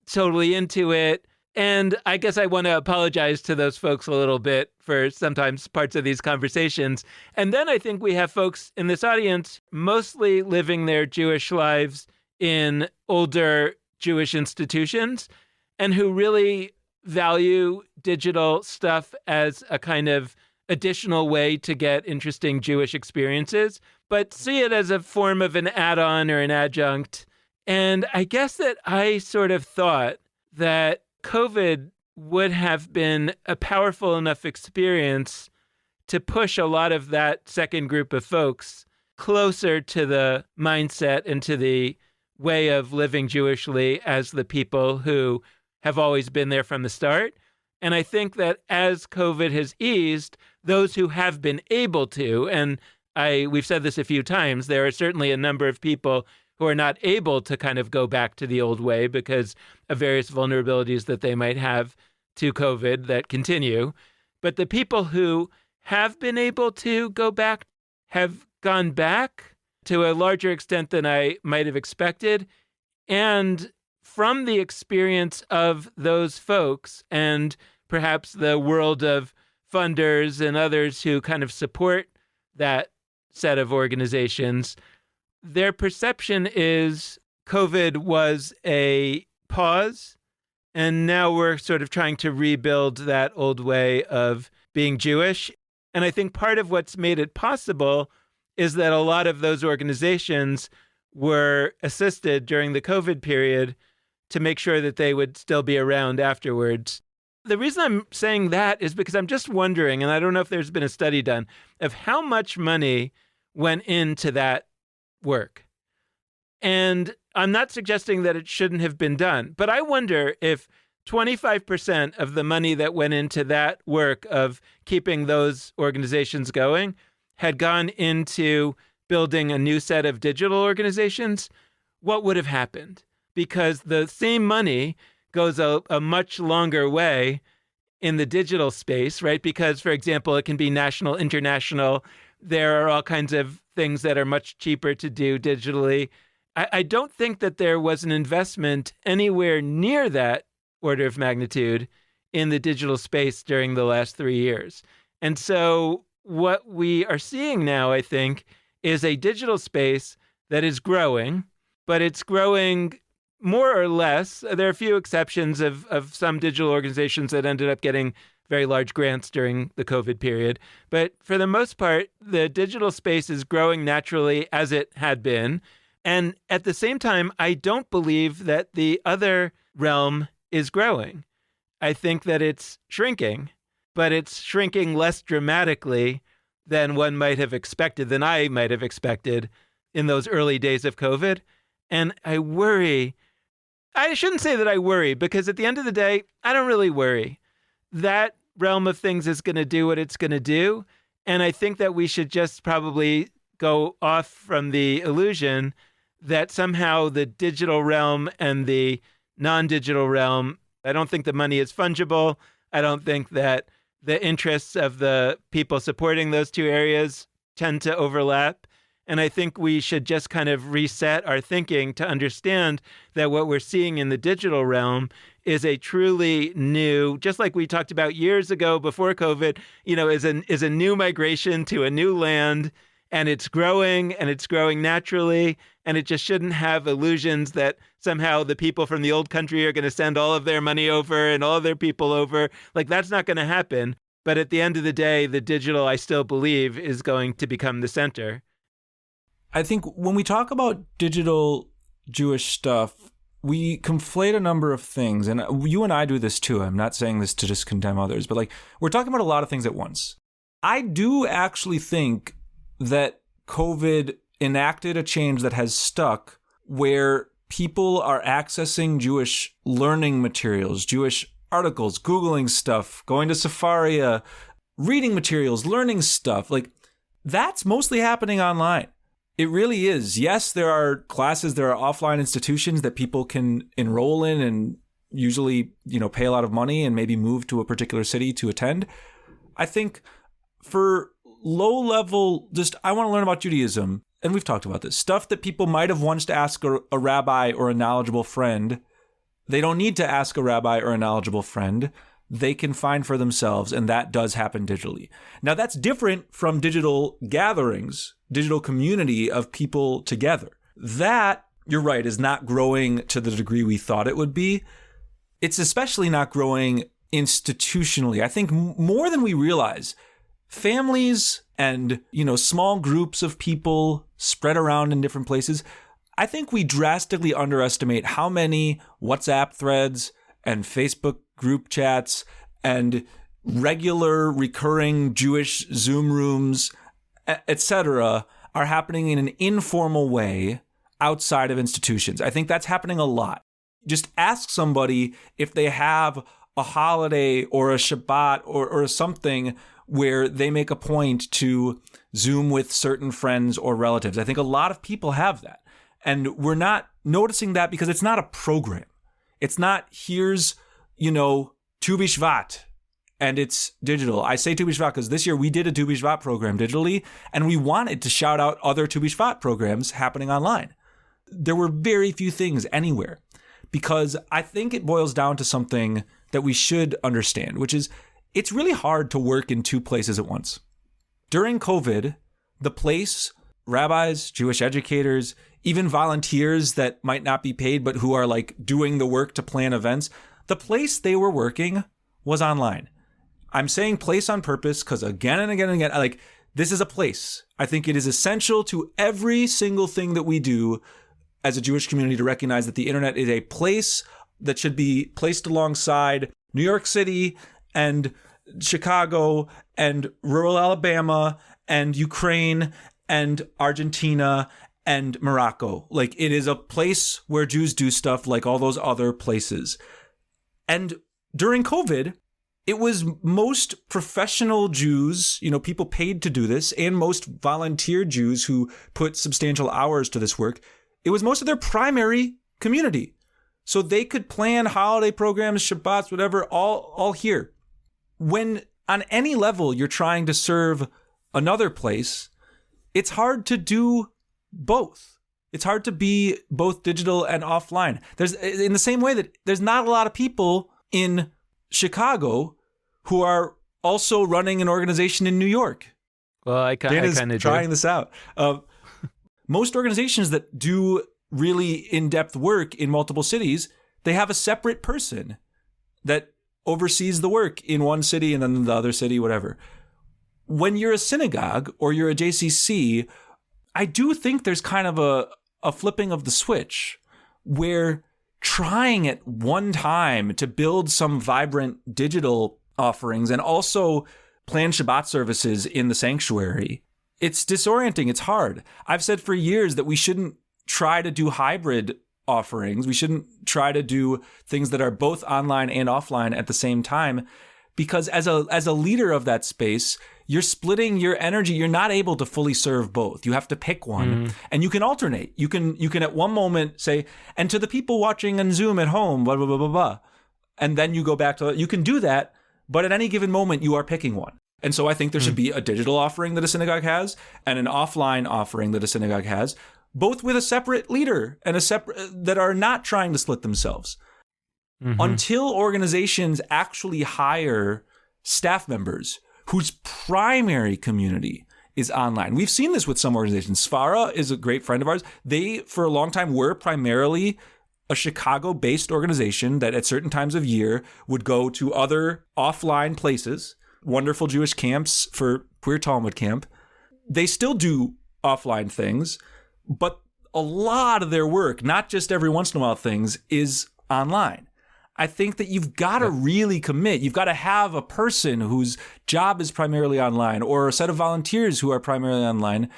Speaker 2: totally into it. And I guess I want to apologize to those folks a little bit for sometimes parts of these conversations. And then I think we have folks in this audience mostly living their Jewish lives in older Jewish institutions and who really value digital stuff as a kind of additional way to get interesting Jewish experiences, but see it as a form of an add-on or an adjunct. And I guess that I sort of thought that COVID would have been a powerful enough experience to push a lot of that second group of folks closer to the mindset and to the way of living Jewishly as the people who have always been there from the start. And I think that as COVID has eased, those who have been able to, and we've said this a few times, there are certainly a number of people who are not able to kind of go back to the old way because of various vulnerabilities that they might have to COVID that continue. But the people who have been able to go back have gone back to a larger extent than I might have expected. And from the experience of those folks and perhaps the world of funders and others who kind of support that set of organizations, their perception is COVID was a pause, and now we're sort of trying to rebuild that old way of being Jewish. And I think part of what's made it possible is that a lot of those organizations were assisted during the COVID period to make sure that they would still be around afterwards. The reason I'm saying that is because I'm just wondering, and I don't know if there's been a study done, of how much money went into that work. And I'm not suggesting that it shouldn't have been done, but I wonder if 25% of the money that went into that work of keeping those organizations going had gone into building a new set of digital organizations, what would have happened? Because the same money goes a much longer way in the digital space, right? Because, for example, it can be national, international. There are all kinds of things that are much cheaper to do digitally. I don't think that there was an investment anywhere near that order of magnitude in the digital space during the last 3 years. And so what we are seeing now, I think, is a digital space that is growing, but it's growing more or less. There are a few exceptions of some digital organizations that ended up getting very large grants during the COVID period. But for the most part, the digital space is growing naturally as it had been. And at the same time, I don't believe that the other realm is growing. I think that it's shrinking, but it's shrinking less dramatically than one might have expected, than I might have expected in those early days of COVID. And I worry. I shouldn't say that I worry, because at the end of the day, I don't really worry. That realm of things is going to do what it's going to do. And I think that we should just probably go off from the illusion that somehow the digital realm and the non-digital realm, I don't think the money is fungible. I don't think that the interests of the people supporting those two areas tend to overlap. And I think we should just kind of reset our thinking to understand that what we're seeing in the digital realm is a truly new, just like we talked about years ago before COVID, is a new migration to a new land. And it's growing naturally. And it just shouldn't have illusions that somehow the people from the old country are going to send all of their money over and all of their people over. Like, that's not going to happen. But at the end of the day, the digital, I still believe, is going to become the center.
Speaker 1: I think when we talk about digital Jewish stuff, we conflate a number of things. And you and I do this too. I'm not saying this to just condemn others, but we're talking about a lot of things at once. I do actually think that COVID enacted a change that has stuck where people are accessing Jewish learning materials, Jewish articles, Googling stuff, going to Safaria, reading materials, learning stuff. That's mostly happening online. It really is. Yes, there are classes, there are offline institutions that people can enroll in and usually, pay a lot of money and maybe move to a particular city to attend. I think for low level, I want to learn about Judaism, and we've talked about this, stuff that people might have once to ask a rabbi or a knowledgeable friend. They don't need to ask a rabbi or a knowledgeable friend. They can find for themselves, and that does happen digitally. Now, that's different from digital gatherings, digital community of people together. That, you're right, is not growing to the degree we thought it would be. It's especially not growing institutionally. I think more than we realize, families and, small groups of people spread around in different places, I think we drastically underestimate how many WhatsApp threads and Facebook group chats and regular recurring Jewish Zoom rooms, etc., are happening in an informal way outside of institutions. I think that's happening a lot. Just ask somebody if they have a holiday or a Shabbat or something where they make a point to Zoom with certain friends or relatives. I think a lot of people have that. And we're not noticing that because it's not a program. It's not, here's, Tu B'Shvat, and it's digital. I say Tu B'Shvat because this year we did a Tu B'Shvat program digitally, and we wanted to shout out other Tu B'Shvat programs happening online. There were very few things anywhere, because I think it boils down to something that we should understand, which is it's really hard to work in two places at once. During COVID, the place, rabbis, Jewish educators, even volunteers that might not be paid, but who are doing the work to plan events, the place they were working was online. I'm saying place on purpose because again and again and again, this is a place. I think it is essential to every single thing that we do as a Jewish community to recognize that the internet is a place that should be placed alongside New York City and Chicago and rural Alabama and Ukraine and Argentina and Morocco. It is a place where Jews do stuff like all those other places. And during COVID, it was most professional Jews, people paid to do this, and most volunteer Jews who put substantial hours to this work. It was most of their primary community. So they could plan holiday programs, Shabbats, whatever, all here. When on any level you're trying to serve another place, it's hard to do both. It's hard to be both digital and offline. There's, in the same way that there's not a lot of people in Chicago who are also running an organization in New York.
Speaker 2: Well, I kind of do.
Speaker 1: Trying this out. Most organizations that do really in-depth work in multiple cities, they have a separate person that oversees the work in one city and then the other city, whatever. When you're a synagogue or you're a JCC, I do think there's kind of a flipping of the switch where trying at one time to build some vibrant digital offerings and also plan Shabbat services in the sanctuary, it's disorienting. It's hard. I've said for years that we shouldn't try to do hybrid offerings. We shouldn't try to do things that are both online and offline at the same time, because as a leader of that space, you're splitting your energy. You're not able to fully serve both. You have to pick one, and you can alternate. You can at one moment say, and to the people watching on Zoom at home, blah, blah, blah, blah, blah. And then you go back to, you can do that, but at any given moment, you are picking one. And so I think there should be a digital offering that a synagogue has and an offline offering that a synagogue has, both with a separate leader and a separate that are not trying to split themselves. Until organizations actually hire staff members whose primary community is online. We've seen this with some organizations. Sfara is a great friend of ours. They, for a long time, were primarily a Chicago-based organization that at certain times of year would go to other offline places, wonderful Jewish camps for Queer Talmud Camp. They still do offline things, but a lot of their work, not just every once in a while things, is online. I think that you've got to really commit. You've got to have a person whose job is primarily online or a set of volunteers who are primarily online.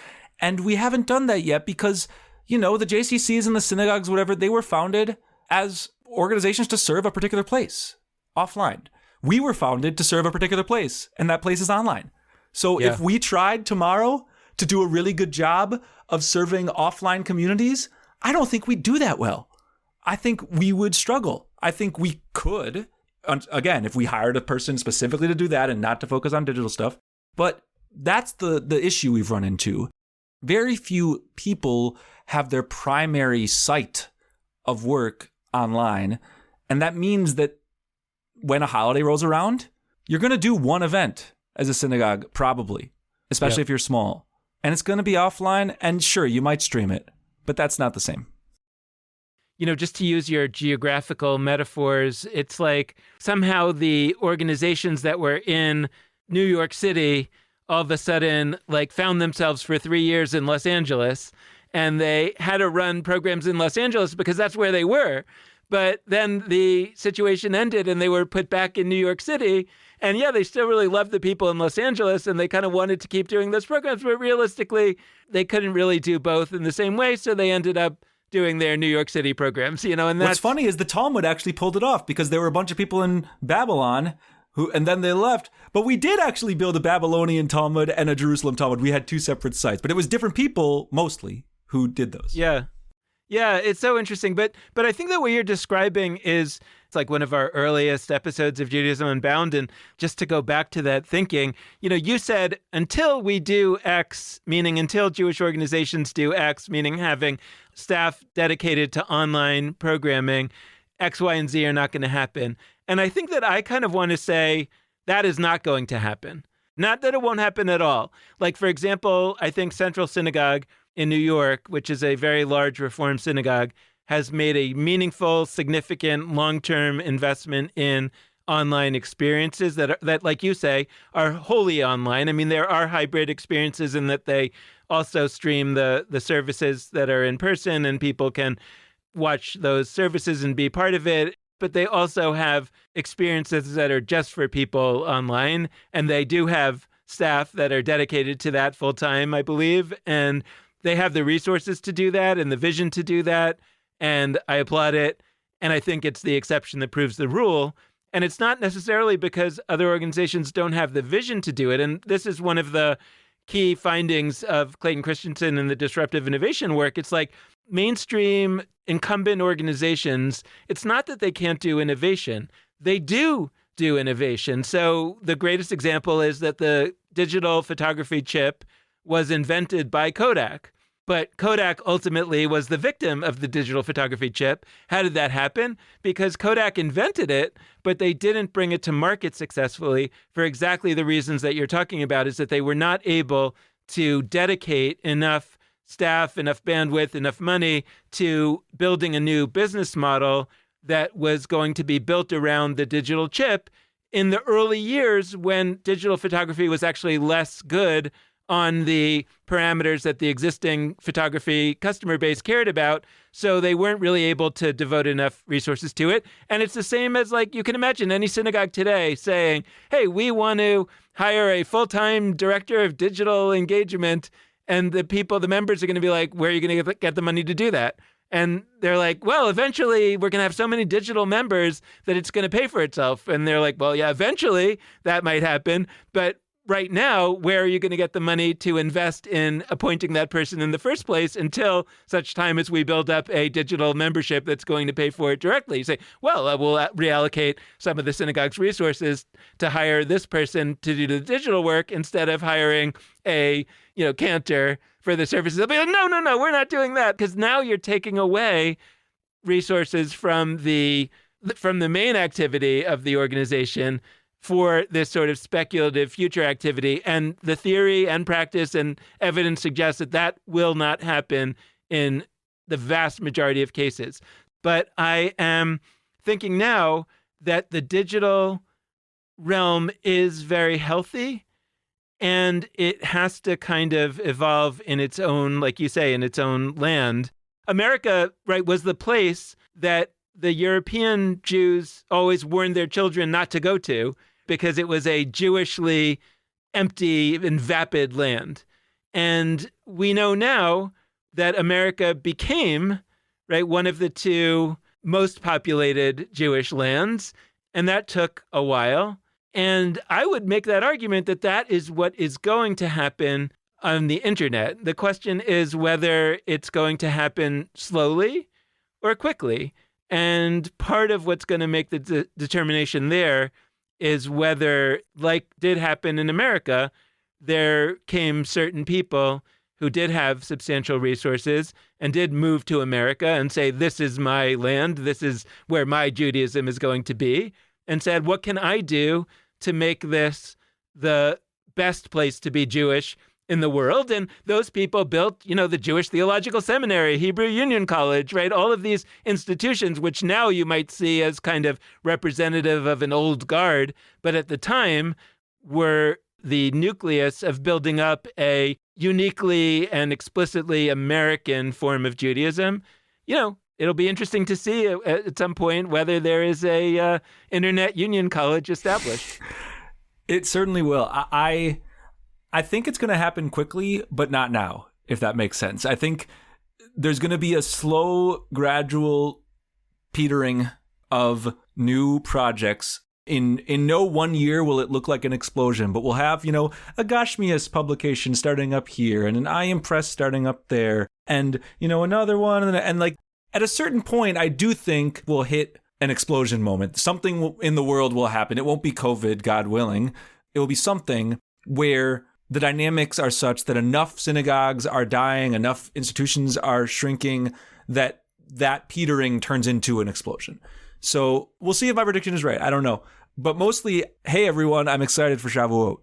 Speaker 1: And we haven't done that yet because, the JCCs and the synagogues, whatever, they were founded as organizations to serve a particular place offline. We were founded to serve a particular place, and that place is online. So if we tried tomorrow to do a really good job of serving offline communities, I don't think we'd do that well. I think we would struggle. I think we could, again, if we hired a person specifically to do that and not to focus on digital stuff. But that's the issue we've run into. Very few people have their primary site of work online. And that means that when a holiday rolls around, you're going to do one event as a synagogue, probably, especially if you're small. And it's going to be offline. And sure, you might stream it, but that's not the same.
Speaker 2: Just to use your geographical metaphors, it's like somehow the organizations that were in New York City all of a sudden found themselves for 3 years in Los Angeles, and they had to run programs in Los Angeles because that's where they were. But then the situation ended and they were put back in New York City. And they still really loved the people in Los Angeles and they kind of wanted to keep doing those programs. But realistically, they couldn't really do both in the same way. So they ended up doing their New York City programs, and that's...
Speaker 1: What's funny is the Talmud actually pulled it off because there were a bunch of people in Babylon and then they left. But we did actually build a Babylonian Talmud and a Jerusalem Talmud. We had two separate sites, but it was different people mostly who did those.
Speaker 2: Yeah, it's so interesting. But I think that what you're describing is it's like one of our earliest episodes of Judaism Unbound. And just to go back to that thinking, you said until we do X, meaning until Jewish organizations do X, meaning having staff dedicated to online programming, X, Y, and Z are not going to happen. And I think that I kind of want to say that is not going to happen. Not that it won't happen at all. Like, for example, I think Central Synagogue in New York, which is a very large Reform synagogue, has made a meaningful, significant, long-term investment in online experiences that, like you say, are wholly online. I mean, there are hybrid experiences in that they also stream the services that are in person and people can watch those services and be part of it. But they also have experiences that are just for people online. And they do have staff that are dedicated to that full time, I believe. And they have the resources to do that and the vision to do that. And I applaud it. And I think it's the exception that proves the rule. And it's not necessarily because other organizations don't have the vision to do it. And this is one of the key findings of Clayton Christensen and the disruptive innovation work. It's like mainstream incumbent organizations, it's not that they can't do innovation. They do innovation. So the greatest example is that the digital photography chip was invented by Kodak. But Kodak ultimately was the victim of the digital photography chip. How did that happen? Because Kodak invented it, but they didn't bring it to market successfully for exactly the reasons that you're talking about, is that they were not able to dedicate enough staff, enough bandwidth, enough money to building a new business model that was going to be built around the digital chip in the early years when digital photography was actually less good on the parameters that the existing photography customer base cared about. So they weren't really able to devote enough resources to it. And it's the same as, like, you can imagine any synagogue today saying, hey, we want to hire a full-time director of digital engagement. And the members are going to be like, where are you going to get the money to do that? And they're like, well, eventually we're going to have so many digital members that it's going to pay for itself. And they're like, well, yeah, eventually that might happen. But right now, where are you going to get the money to invest in appointing that person in the first place until such time as we build up a digital membership that's going to pay for it directly? You say, well, we'll reallocate some of the synagogue's resources to hire this person to do the digital work instead of hiring a cantor for the services. They'll be like, no, we're not doing that, because now you're taking away resources from the main activity of the organization for this sort of speculative future activity. And the theory and practice and evidence suggests that that will not happen in the vast majority of cases. But I am thinking now that the digital realm is very healthy, and it has to kind of evolve in its own, like you say, in its own land. America, right, was the place that the European Jews always warned their children not to go to, because it was a Jewishly empty and vapid land. And we know now that America became, right, one of the two most populated Jewish lands, and that took a while. And I would make that argument that that is what is going to happen on the internet. The question is whether it's going to happen slowly or quickly. And part of what's going to make the determination there is whether, like did happen in America, there came certain people who did have substantial resources and did move to America and say, this is my land, this is where my Judaism is going to be, and said, what can I do to make this the best place to be Jewish in the world? And those people built, the Jewish Theological Seminary, Hebrew Union College, right? All of these institutions, which now you might see as kind of representative of an old guard, but at the time were the nucleus of building up a uniquely and explicitly American form of Judaism. It'll be interesting to see at some point whether there is a internet union college established.
Speaker 1: It certainly will. I think it's going to happen quickly, but not now, if that makes sense. I think there's going to be a slow, gradual petering of new projects. In no 1 year will it look like an explosion, but we'll have, a Gashmias publication starting up here and an I Am Press starting up there and, another one. And like at a certain point, I do think we'll hit an explosion moment. Something in the world will happen. It won't be COVID, God willing. It will be something where the dynamics are such that enough synagogues are dying, enough institutions are shrinking, that petering turns into an explosion. So we'll see if my prediction is right. I don't know. But mostly, hey, everyone, I'm excited for Shavuot.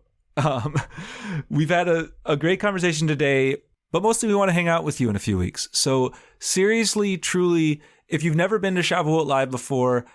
Speaker 1: We've had a great conversation today, but mostly we want to hang out with you in a few weeks. So seriously, truly, if you've never been to Shavuot Live before,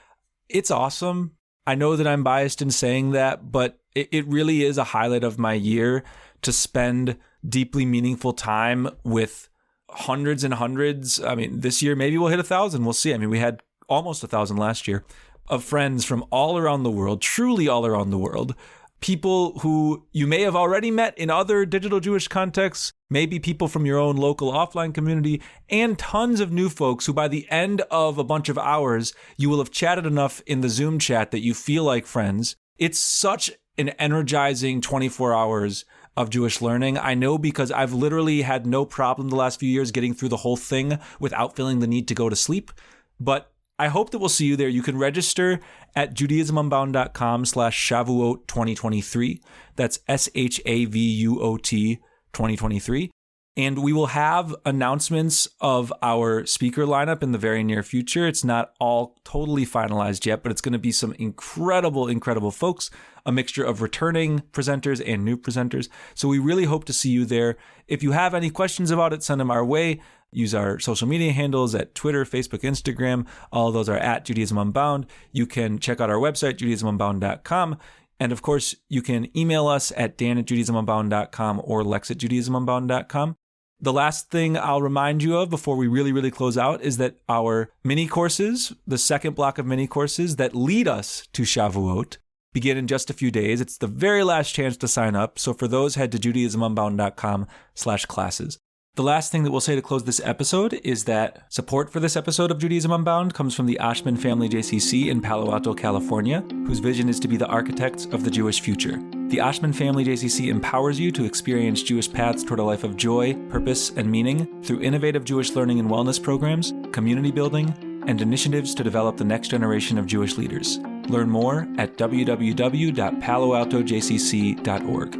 Speaker 1: it's awesome. I know that I'm biased in saying that, but it really is a highlight of my year to spend deeply meaningful time with hundreds and hundreds. I mean, this year, maybe we'll hit 1,000. We'll see. I mean, we had almost 1,000 last year of friends from all around the world, truly all around the world. People who you may have already met in other digital Jewish contexts, maybe people from your own local offline community, and tons of new folks who by the end of a bunch of hours, you will have chatted enough in the Zoom chat that you feel like friends. It's such an energizing 24 hours of Jewish learning. I know because I've literally had no problem the last few years getting through the whole thing without feeling the need to go to sleep. But I hope that we'll see you there. You can register at judaismunbound.com/Shavuot 2023. That's SHAVUOT 2023. And we will have announcements of our speaker lineup in the very near future. It's not all totally finalized yet, but it's going to be some incredible, incredible folks, a mixture of returning presenters and new presenters. So we really hope to see you there. If you have any questions about it, send them our way. Use our social media handles at Twitter, Facebook, Instagram. All of those are at Judaism Unbound. You can check out our website, judaismunbound.com. And of course, you can email us at dan@judaismunbound.com or lex@judaismunbound.com. The last thing I'll remind you of before we really, really close out is that our mini courses, the second block of mini courses that lead us to Shavuot, begin in just a few days. It's the very last chance to sign up. So for those, head to judaismunbound.com/classes. The last thing that we'll say to close this episode is that support for this episode of Judaism Unbound comes from the Ashman Family JCC in Palo Alto, California, whose vision is to be the architects of the Jewish future. The Ashman Family JCC empowers you to experience Jewish paths toward a life of joy, purpose, and meaning through innovative Jewish learning and wellness programs, community building, and initiatives to develop the next generation of Jewish leaders. Learn more at www.paloaltojcc.org.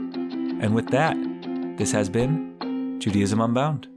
Speaker 1: And with that, this has been Judaism Unbound.